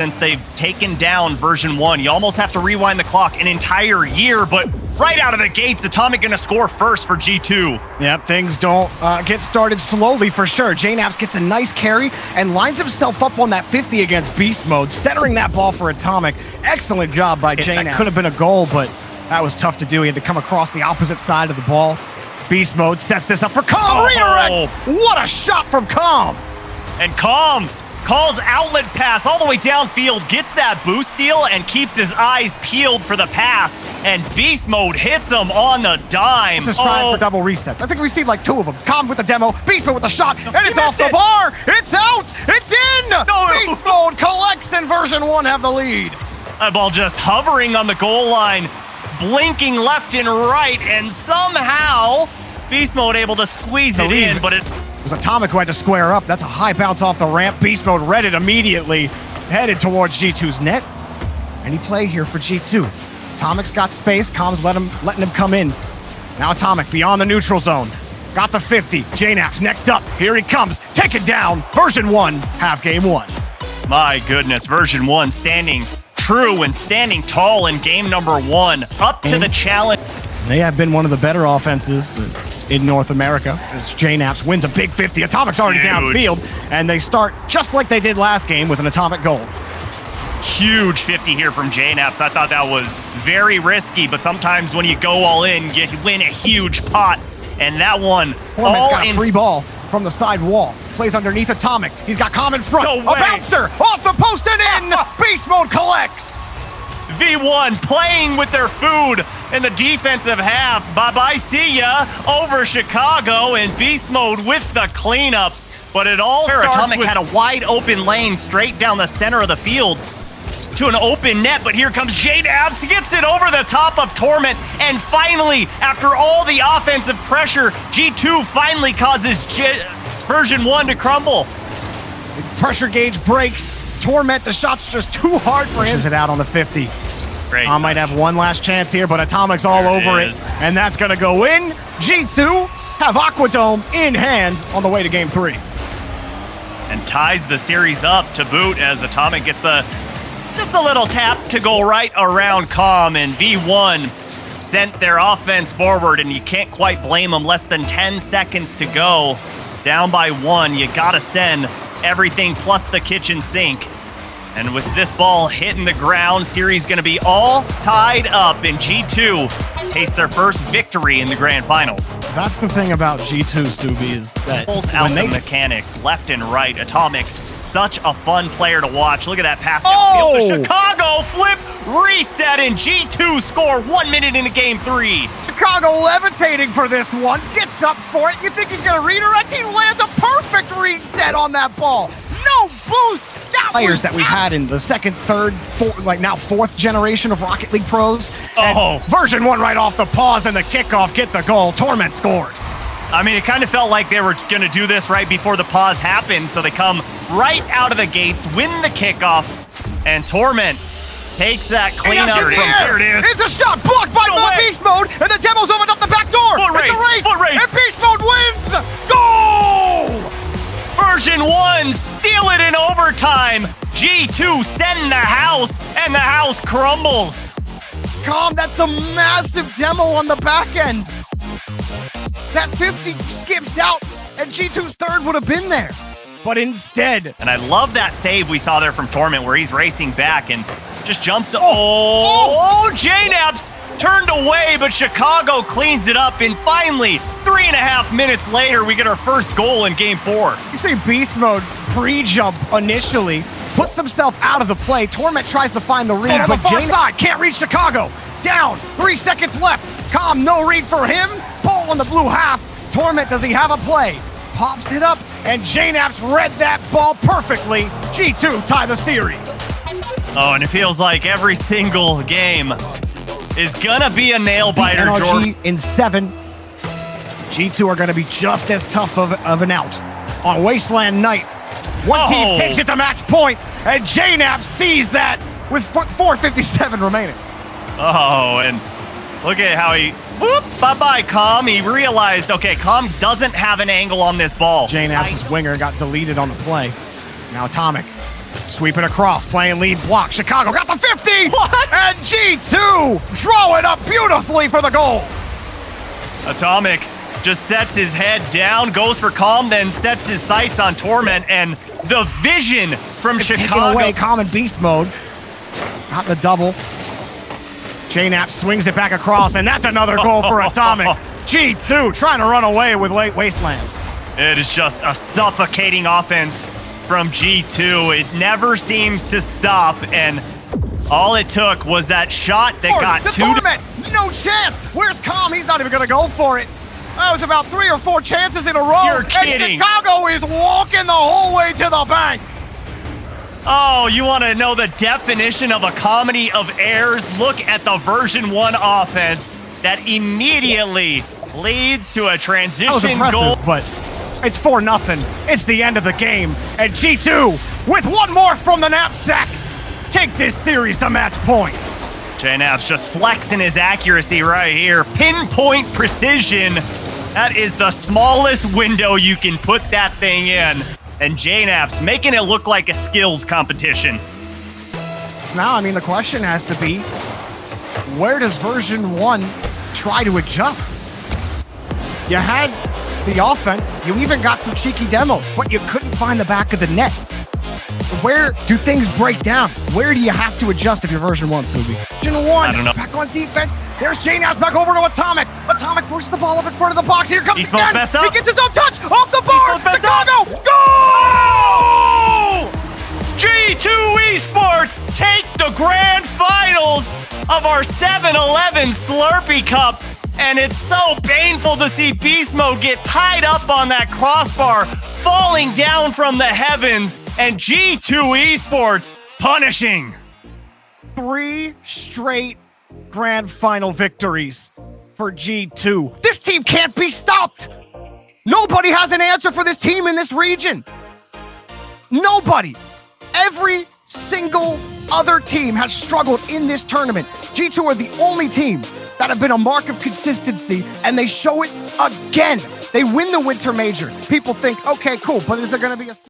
since they've taken down version 1. You almost have to rewind the clock an entire year, but right out of the gates, Atomic gonna score first for G2. Yep, things don't get started slowly for sure. JNAPS gets a nice carry and lines himself up on that 50 against Beast Mode, centering that ball for Atomic. Excellent job by JNAPS. That could have been a goal, but that was tough to do. He had to come across the opposite side of the ball. Beast Mode sets this up for Calm. Redirect! What a shot from Calm! And Calm calls outlet pass all the way downfield, gets that boost steal, and keeps his eyes peeled for the pass. And Beast Mode hits him on the dime. This is trying for double resets. I think we've seen like 2 of them. Calm with the demo, Beast Mode with the shot, and it's off the bar! It's out! It's in! No. Beast Mode collects, and version 1 have the lead. That ball just hovering on the goal line, blinking left and right, and somehow Beast Mode able to squeeze it in, but it was Atomic who had to square up. That's a high bounce off the ramp. Beast Mode read it immediately, headed towards G2's net. Any play here for G2? Atomic's got space. Calm's letting him come in. Now Atomic beyond the neutral zone. Got the 50. JNAPS next up. Here he comes. Take it down. Version 1 have game 1. My goodness, version 1 standing true and standing tall in game number 1. Up to the challenge. They have been one of the better offenses in North America as JNAPS wins a big 50. Atomic's already downfield, and they start just like they did last game with an Atomic goal. Huge 50 here from JNAPS. I thought that was very risky, but sometimes when you go all in, you win a huge pot. And that one, Torment's got a free ball from the side wall. Plays underneath Atomic. He's got Calm in front. No a bouncer off the post and in. Beast Mode collects. V1 playing with their food in the defensive half. Bye-bye, see ya over Chicago, and Beast Mode with the cleanup. But it all starts Atomic with had a wide open lane straight down the center of the field to an open net, but here comes JNAPS, gets it over the top of Torment, and finally, after all the offensive pressure, G2 finally causes version 1 to crumble. The pressure gauge breaks. Torment, the shot's just too hard for him. Pushes it out on the 50. Great. Might have one last chance here, but Atomic's all over it, and that's gonna go in. G2 have Aquadome in hands on the way to game 3. And ties the series up to boot as Atomic gets just a little tap to go right around Calm, and V1 sent their offense forward, and you can't quite blame them. Less than 10 seconds to go. Down by 1, you gotta send everything plus the kitchen sink. And with this ball hitting the ground, series gonna be all tied up, and G2 taste their first victory in the grand finals. That's the thing about G2, Subi, is that pulls out the mechanics left and right. Atomic, such a fun player to watch. Look at that pass downfield to Chicago, flip, reset, and G2 score 1 minute into game 3. Chicago levitating for this one, gets up for it. You think he's gonna redirect? He lands a perfect reset on that ball. No boost. Players that we've had in the second, third, fourth, like now 4th generation of Rocket League pros. And version 1 right off the pause and the kickoff, get the goal. Torment scores. I mean, it kind of felt like they were going to do this right before the pause happened, so they come right out of the gates, win the kickoff, and Torment takes that cleanup from there. It is. It's a shot blocked by Beast Mode, and the demo's opened up the back door. Foot race, and Beast Mode wins. Goal! Version 1 steal it in overtime. G2 send the house, and the house crumbles. Calm, that's a massive demo on the back end. That 50 skips out, and G2's third would have been there. But instead... And I love that save we saw there from Torment, where he's racing back and just jumps to... JNAPS turned away, but Chicago cleans it up, and finally, 3.5 minutes later, we get our first goal in game 4. You see Beast Mode pre-jump initially, puts himself out of the play. Torment tries to find the read, but far side can't reach Chicago. Down, 3 seconds left. Calm, no read for him. Ball on the blue half. Torment, does he have a play? Pops it up, and JNAPS read that ball perfectly. G2 tie the series. Oh, and it feels like every single game is gonna be a nail-biter, Jordan. in 7. G2 are gonna be just as tough of an out. On Wasteland Night, one team takes it to match point, and JNAPS sees that with 4:57 remaining. Oh, and look at how he, bye-bye, Calm. He realized, okay, Calm doesn't have an angle on this ball. JNAPS' winger got deleted on the play. Now Atomic Sweep it across, playing lead block. Chicago got the 50! What? And G2 draw it up beautifully for the goal. Atomic just sets his head down, goes for Calm, then sets his sights on Torment, and the vision from Taking Chicago. away Calm in beast mode. Got the double. JNAP swings it back across, and that's another goal for Atomic. G2 trying to run away with late Wasteland. It is just a suffocating offense from G2. It never seems to stop, and all it took was that shot that got the two. Torment, no chance. Where's Calm? He's not even going to go for it. That was about 3 or 4 chances in a row. You're kidding. And Chicago is walking the whole way to the bank. Oh, you want to know the definition of a comedy of errors? Look at the version 1 offense that immediately leads to a transition That was impressive, goal. but it's 4-0. It's the end of the game. And G2, with one more from the knapsack, take this series to match point. JNAP's just flexing his accuracy right here. Pinpoint precision. That is the smallest window you can put that thing in. And JNAP's making it look like a skills competition. Now, I mean, the question has to be, where does version 1 try to adjust? You had the offense, you even got some cheeky demos, but you couldn't find the back of the net. Where do things break down? Where do you have to adjust if you're version 1, Subi? Version 1, I don't know. back on defense. There's JNAP back over to Atomic. Atomic pushes the ball up in front of the box. Here comes Esports again. messed up. He gets his own touch off the bar. Esports messed Chicago, up. go! G2 Esports take the grand finals of our 7-Eleven Slurpee Cup. And it's so painful to see Beast Mode get tied up on that crossbar, falling down from the heavens, and G2 Esports punishing. 3 straight grand final victories for G2. This team can't be stopped. Nobody has an answer for this team in this region. Nobody. Every single other team has struggled in this tournament. G2 are the only team that have been a mark of consistency, and they show it again. They win the Winter Major. People think, okay, cool, but is there going to be a...